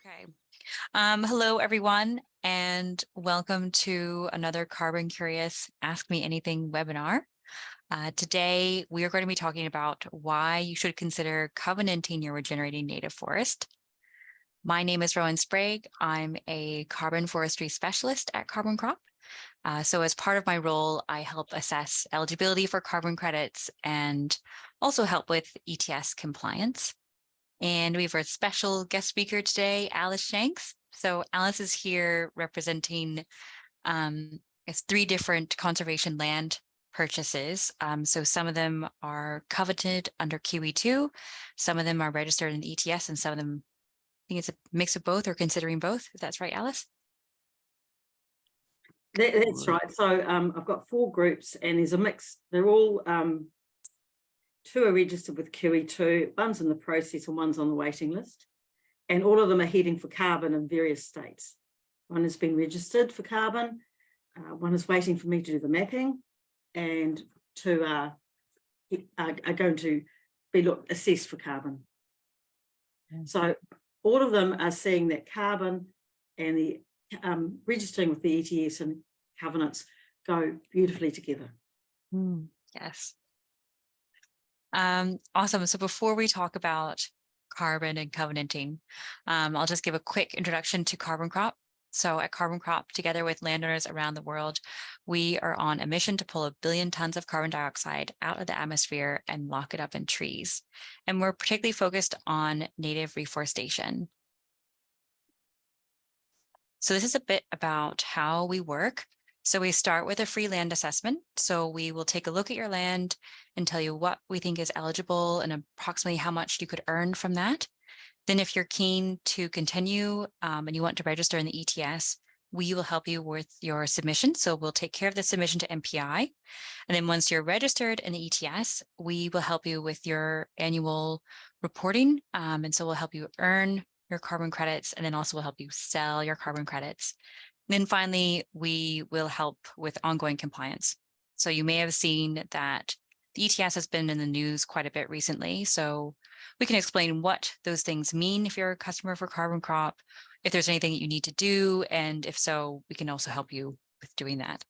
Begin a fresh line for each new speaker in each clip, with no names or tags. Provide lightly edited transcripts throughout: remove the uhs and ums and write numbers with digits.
Okay. Hello, everyone, and welcome to another Carbon Curious Ask Me Anything webinar. Today, we are going to be talking about why you should consider covenanting your regenerating native forest. My name is Rowan Sprague. I'm a carbon forestry specialist at CarbonCrop. So as part of my role, I help assess eligibility for carbon credits and also help with ETS compliance. And we have our special guest speaker today, Alice Shanks. So Alice is here representing three different conservation land purchases. So some of them are coveted under QE2, some of them are registered in the ETS, and some of them, I think it's a mix of both or considering both, if that's right, Alice?
That's right. So I've got 4 groups and there's a mix. They're all 2 are registered with QE2, one's in the process and one's on the waiting list. And all of them are heading for carbon in various states. One has been registered for carbon, one is waiting for me to do the mapping, and 2 are going to be assessed for carbon. So all of them are seeing that carbon and the registering with the ETS and covenants go beautifully together.
Yes. Awesome. So before we talk about carbon and covenanting, I'll just give a quick introduction to CarbonCrop. So at CarbonCrop, together with landowners around the world, we are on a mission to pull 1 billion tons of carbon dioxide out of the atmosphere and lock it up in trees. And we're particularly focused on native reforestation. So this is a bit about how we work. So we start with a free land assessment. So we will take a look at your land and tell you what we think is eligible and approximately how much you could earn from that. Then if you're keen to continue and you want to register in the ETS, we will help you with your submission. So we'll take care of the submission to MPI. And then once you're registered in the ETS, we will help you with your annual reporting. And so we'll help you earn your carbon credits, and then also will help you sell your carbon credits. And then finally, we will help with ongoing compliance. So you may have seen that the ETS has been in the news quite a bit recently. So we can explain what those things mean if you're a customer for CarbonCrop, if there's anything that you need to do, and if so, we can also help you with doing that.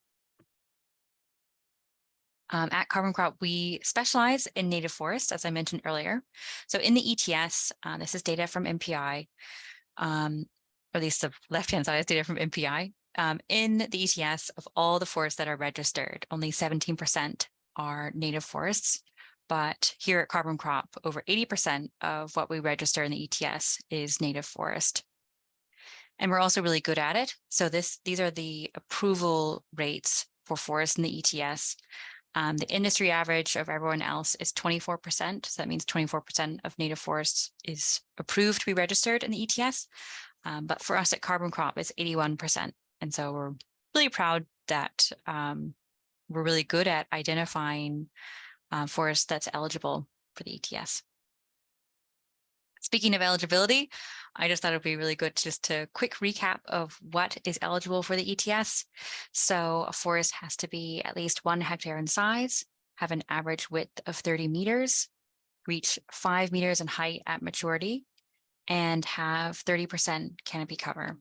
At CarbonCrop, we specialize in native forests, as I mentioned earlier. So in the ETS, this is data from MPI, or at least the left-hand side is data from MPI. In the ETS, of all the forests that are registered, only 17% are native forests. But here at CarbonCrop, over 80% of what we register in the ETS is native forest. And we're also really good at it. So these are the approval rates for forests in the ETS. The industry average of everyone else is 24%. So that means 24% of native forests is approved to be registered in the ETS. But for us at CarbonCrop, it's 81%. And so we're really proud that we're really good at identifying forests that's eligible for the ETS. Speaking of eligibility, I just thought it would be really good just to quick recap of what is eligible for the ETS. So a forest has to be at least 1 hectare in size, have an average width of 30 meters, reach 5 meters in height at maturity, and have 30% canopy cover.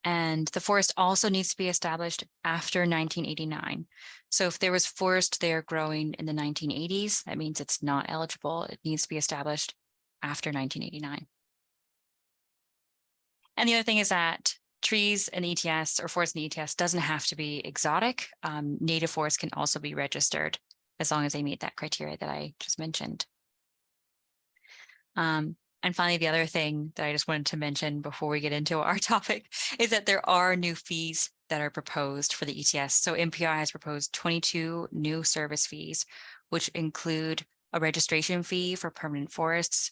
And the forest also needs to be established after 1989. So if there was forest there growing in the 1980s, that means it's not eligible. It needs to be established after 1989. And the other thing is that trees in the ETS or forests in the ETS doesn't have to be exotic. Native forests can also be registered as long as they meet that criteria that I just mentioned. And finally, the other thing that I just wanted to mention before we get into our topic is that there are new fees that are proposed for the ETS. So MPI has proposed 22 new service fees, which include a registration fee for permanent forests,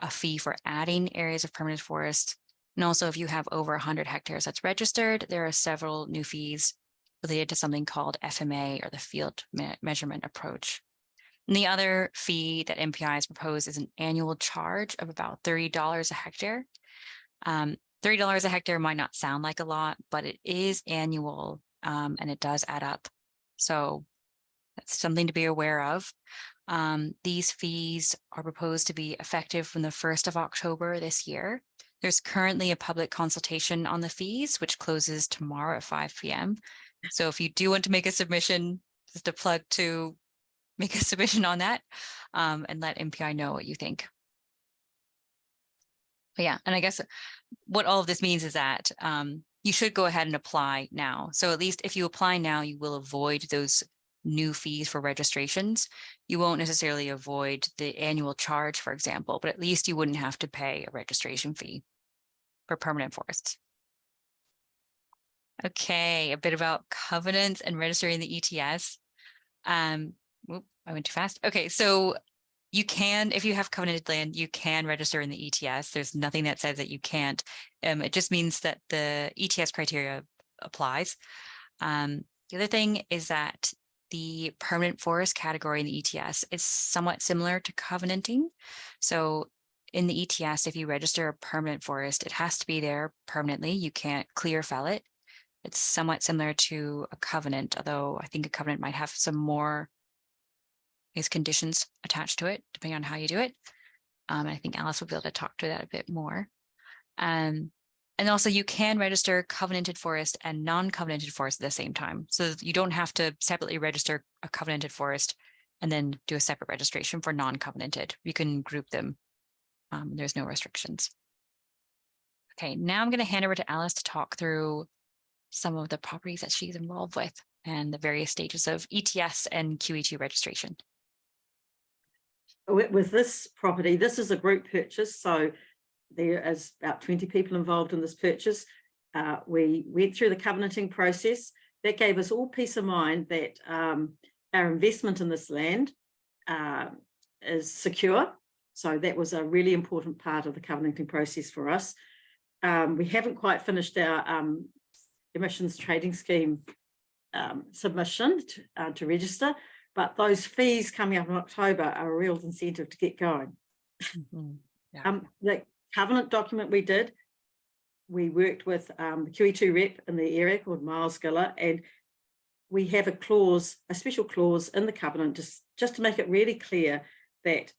a fee for adding areas of permanent forest. And also if you have over 100 hectares that's registered, there are several new fees related to something called FMA, or the field measurement approach. And the other fee that MPI has proposed is an annual charge of about $30 a hectare. $30 a hectare might not sound like a lot, but it is annual and it does add up. So that's something to be aware of. These fees are proposed to be effective from the 1st of October this year. There's currently a public consultation on the fees, which closes tomorrow at 5 p.m. So if you do want to make a submission, just a plug to make a submission on that, and let MPI know what you think. But yeah, and I guess what all of this means is that you should go ahead and apply now. So at least if you apply now, you will avoid those new fees for registrations. You won't necessarily avoid the annual charge, for example, but at least you wouldn't have to pay a registration fee for permanent forests. Okay, a bit about covenants and registering the ETS. I went too fast. Okay, so you can, if you have covenanted land, you can register in the ETS. There's nothing that says that you can't. It just means that the ETS criteria applies. The other thing is that the permanent forest category in the ETS is somewhat similar to covenanting. So in the ETS, if you register a permanent forest, it has to be there permanently. You can't clear fell it. It's somewhat similar to a covenant, although I think a covenant might have some more conditions attached to it, depending on how you do it. I think Alice will be able to talk to that a bit more. And also you can register covenanted forest and non-covenanted forest at the same time. So you don't have to separately register a covenanted forest and then do a separate registration for non-covenanted. You can group them. There's no restrictions. Okay, now I'm going to hand over to Alice to talk through some of the properties that she's involved with and the various stages of ETS and QE2 registration.
With this property, this is a group purchase, so there is about 20 people involved in this purchase. We went through the covenanting process. That gave us all peace of mind that our investment in this land is secure. So that was a really important part of the covenanting process for us. We haven't quite finished our emissions trading scheme submission to register, but those fees coming up in October are a real incentive to get going.
Mm-hmm. Yeah.
The covenant document we worked with the QE2 rep in the area called Miles Giller, and we have a special clause in the covenant just to make it really clear that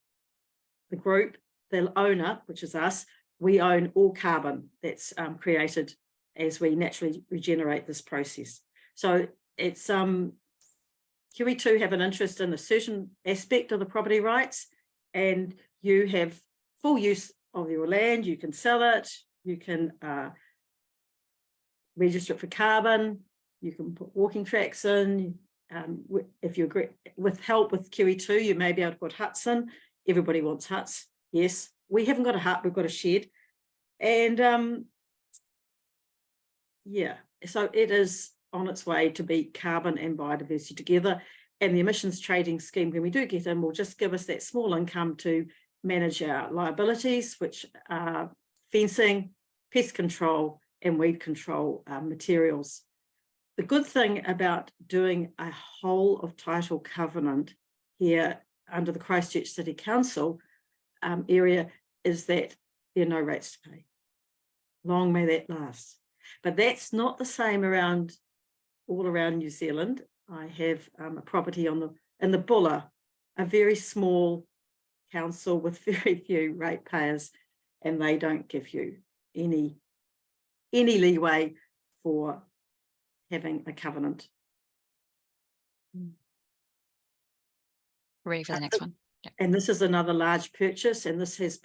the group, the owner, which is us, we own all carbon that's created as we naturally regenerate this process. So it's QE2 have an interest in a certain aspect of the property rights, and you have full use of your land. You can sell it, you can register it for carbon, you can put walking tracks in. If you agree, with help with QE2, you may be able to put huts in. Everybody wants huts. Yes, we haven't got a hut, we've got a shed. And yeah, so it is on its way to be carbon and biodiversity together. And the emissions trading scheme, when we do get in, will just give us that small income to manage our liabilities, which are fencing, pest control, and weed control materials. The good thing about doing a whole of title covenant here under the Christchurch City Council area is that there are no rates to pay. Long may that last. But that's not the same all around New Zealand. I have a property in the Buller, a very small council with very few ratepayers, and they don't give you any leeway for having a covenant.
Ready for the next one.
Yeah. And this is another large purchase, and this has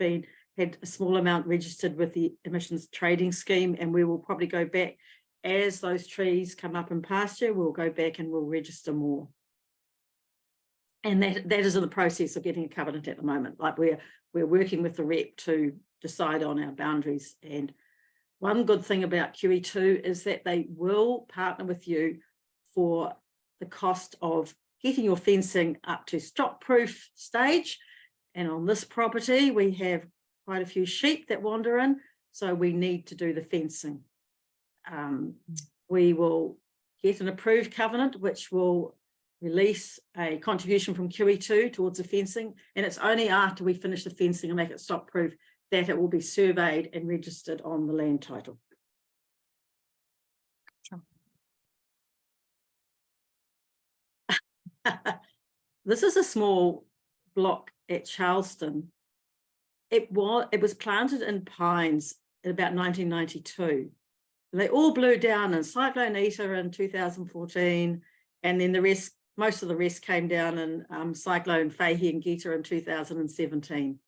had a small amount registered with the emissions trading scheme, and we will probably go back as those trees come up in pasture. We'll go back and we'll register more. And that is in the process of getting a covenant at the moment. Like we're working with the rep to decide on our boundaries. And one good thing about QE2 is that they will partner with you for the cost of getting your fencing up to stock-proof stage. And on this property, we have quite a few sheep that wander in, so we need to do the fencing. We will get an approved covenant, which will release a contribution from QE2 towards the fencing, and it's only after we finish the fencing and make it stock-proof that it will be surveyed and registered on the land title.
Sure.
This is a small block at Charleston. It was planted in pines in about 1992. They all blew down in Cyclone Eta in 2014, and then the rest, most of the rest came down in Cyclone Fahey and Geta in 2017.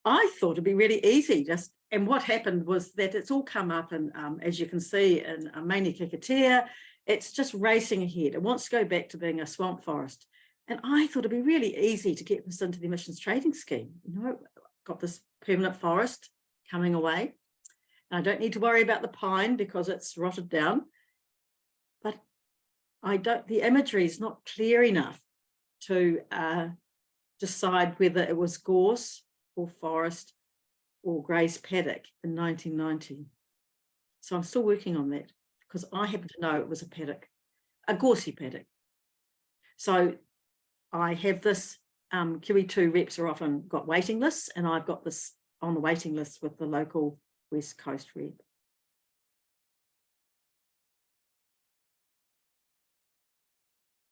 I thought it'd be really easy, and what happened was that it's all come up, and as you can see in mainly Kikatea, it's just racing ahead. It wants to go back to being a swamp forest. And I thought it'd be really easy to get this into the emissions trading scheme. You know, got this permanent forest coming away. And I don't need to worry about the pine because it's rotted down. But the imagery is not clear enough to decide whether it was gorse or forest or grazed paddock in 1990. So I'm still working on that because I happen to know it was a paddock, a gorsey paddock. So I have this, QE2 reps are often got waiting lists, and I've got this on the waiting list with the local West Coast rep.